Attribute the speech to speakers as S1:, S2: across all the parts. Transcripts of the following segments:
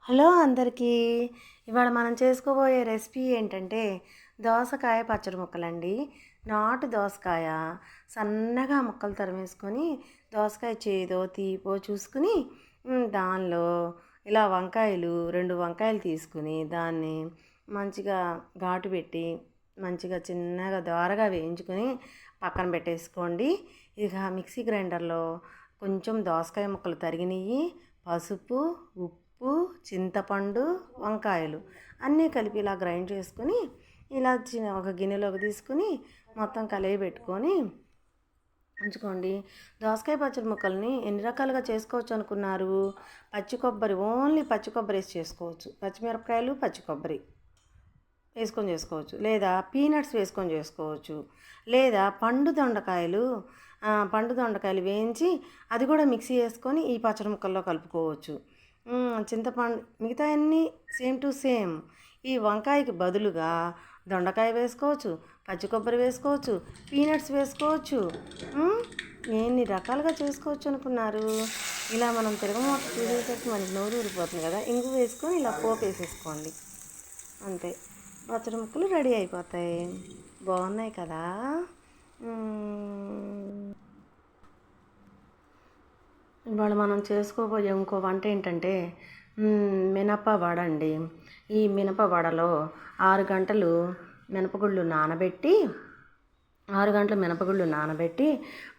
S1: Hello అందరికీ. ఇవాళ మనం చేసుకోబోయే రెసిపీ ఏంటంటే దోసకాయ పచ్చడి ముక్కలండి. నాటు దోసకాయ సన్నగా ముక్కలు తరిమేసుకొని దోసకాయ చేదో తీపో చూసుకుని దానిలో ఇలా వంకాయలు 2 వంకాయలు తీసుకుని దాన్ని మంచిగా ఘాటు పెట్టి మంచిగా చిన్నగా దోరగా వేయించుకొని పక్కన పెట్టేసుకోండి. ఇక మిక్సీ గ్రైండర్లో కొంచెం దోసకాయ ముక్కలు తరిగినవి, పసుపు, ఉప్పు, చింతపండు, వంకాయలు అన్నీ కలిపి ఇలా గ్రైండ్ చేసుకొని ఇలా ఒక గిన్నెలోకి తీసుకుని మొత్తం కలిగి పెట్టుకొని ఉంచుకోండి. దోసకాయ పచ్చడి ముక్కల్ని ఎన్ని రకాలుగా చేసుకోవచ్చు అనుకున్నారు? పచ్చి కొబ్బరి, ఓన్లీ పచ్చి కొబ్బరి వేసి చేసుకోవచ్చు. పచ్చిమిరపకాయలు, పచ్చి కొబ్బరి వేసుకొని చేసుకోవచ్చు, లేదా పీనట్స్ వేసుకొని చేసుకోవచ్చు, లేదా పండు దొండకాయలు వేయించి అది కూడా మిక్సీ వేసుకొని ఈ పచ్చడి ముక్కల్లో కలుపుకోవచ్చు. చింతపండు మిగతా అన్నీ సేమ్ టు సేమ్. ఈ వంకాయకి బదులుగా దొండకాయ వేసుకోవచ్చు, పచ్చి కొబ్బరి వేసుకోవచ్చు, పీనట్స్ వేసుకోవచ్చు. ఎన్ని రకాలుగా చేసుకోవచ్చు అనుకున్నారు? ఇలా మనం తిరగమూత చూసేసరికి మనకి నోరు ఊరిపోతుంది కదా, ఇంగు వేసుకొని ఇలా పోపు వేసేసుకోండి, అంతే. పచ్చడి ముక్కలు రెడీ అయిపోతాయి. బాగున్నాయి కదా. ఇవాళ మనం చేసుకోబోయే ఇంకో వంట ఏంటంటే మినప వడ అండి. ఈ మినప వడలో 6 గంటలు మినపగుళ్ళు నానబెట్టి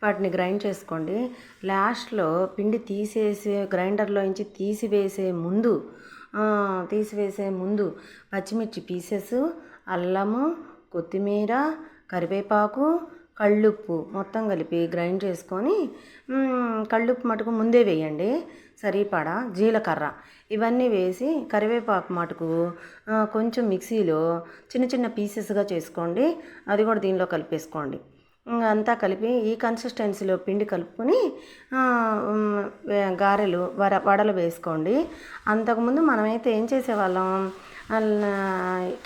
S1: వాటిని గ్రైండ్ చేసుకోండి. లాస్ట్లో పిండి గ్రైండర్లో నుంచి తీసివేసే ముందు పచ్చిమిర్చి పీసెస్, అల్లము, కొత్తిమీర, కరివేపాకు, కళ్ళుప్పు మొత్తం కలిపి గ్రైండ్ చేసుకొని, కళ్ళుప్పు మటుకు ముందే వేయండి, సరిపడా జీలకర్ర ఇవన్నీ వేసి కరివేపాకు మటుకు కొంచెం మిక్సీలో చిన్న చిన్న పీసెస్గా చేసుకోండి, అది కూడా దీనిలో కలిపేసుకోండి. అంతా కలిపి ఈ కన్సిస్టెన్సీలో పిండి కలుపుకొని వడలు వేసుకోండి. అంతకుముందు మనమైతే ఏం చేసేవాళ్ళం,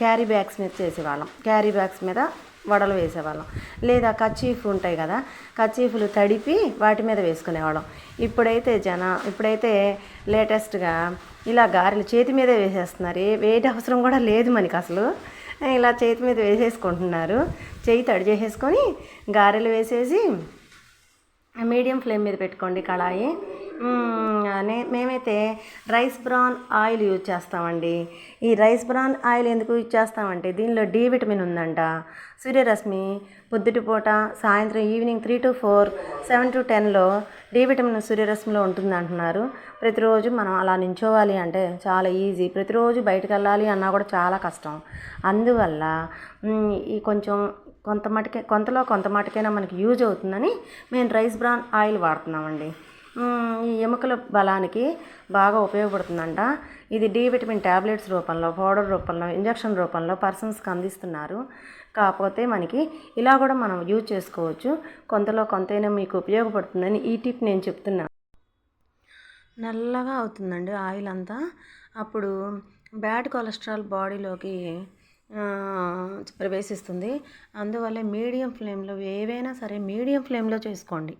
S1: క్యారీ బ్యాగ్స్ మీద చేసేవాళ్ళం. క్యారీ బ్యాగ్స్ మీద వడలు వేసేవాళ్ళం, లేదా కర్చీఫ్ ఉంటాయి కదా, కర్చీఫ్లు తడిపి వాటి మీద వేసుకునేవాళ్ళం. ఇప్పుడైతే లేటెస్ట్గా ఇలా గారెలు చేతి మీదే వేసేస్తున్నారు. వేటి అవసరం కూడా లేదు మనకి అసలు. ఇలా చేతి మీద వేసేసుకుంటున్నారు. చేయి తడి చేసేసుకొని గారెలు వేసేసి మీడియం ఫ్లేమ్ మీద పెట్టుకోండి కళాయి. మేమైతే రైస్ బ్రాన్ ఆయిల్ యూజ్ చేస్తామండి. ఈ రైస్ బ్రాన్ ఆయిల్ ఎందుకు యూజ్ చేస్తామంటే దీనిలో డి విటమిన్ ఉందంట. సూర్యరశ్మి పొద్దుటిపూట, సాయంత్రం ఈవినింగ్ 3 to 4, 7 to 10లో డి విటమిన్ సూర్యరశ్మిలో ఉంటుంది అంటున్నారు. ప్రతిరోజు మనం అలా నించోవాలి అంటే చాలా ఈజీ. ప్రతిరోజు బయటకు వెళ్ళాలి అన్నా కూడా చాలా కష్టం. అందువల్ల ఈ కొంతలో కొంత మటుకైనా మనకి యూజ్ అవుతుందని మేము రైస్ బ్రాన్ ఆయిల్ వాడుతున్నామండి. ఈ ఎముకల బలానికి బాగా ఉపయోగపడుతుందంట. ఇది డి విటమిన్ ట్యాబ్లెట్స్ రూపంలో, పౌడర్ రూపంలో, ఇంజక్షన్ రూపంలో పర్సన్స్కి అందిస్తున్నారు. కాకపోతే మనకి ఇలా కూడా మనం యూజ్ చేసుకోవచ్చు. కొంతలో కొంతైనా మీకు ఉపయోగపడుతుందని ఈ టిప్ నేను చెప్తున్నాను. నల్లగా అవుతుందండి ఆయిల్ అంతా. అప్పుడు బ్యాడ్ కొలెస్ట్రాల్ బాడీలోకి ప్రవేశిస్తుంది. అందువల్ల మీడియం ఫ్లేమ్లో ఏవైనా సరే మీడియం ఫ్లేమ్లో చేసుకోండి.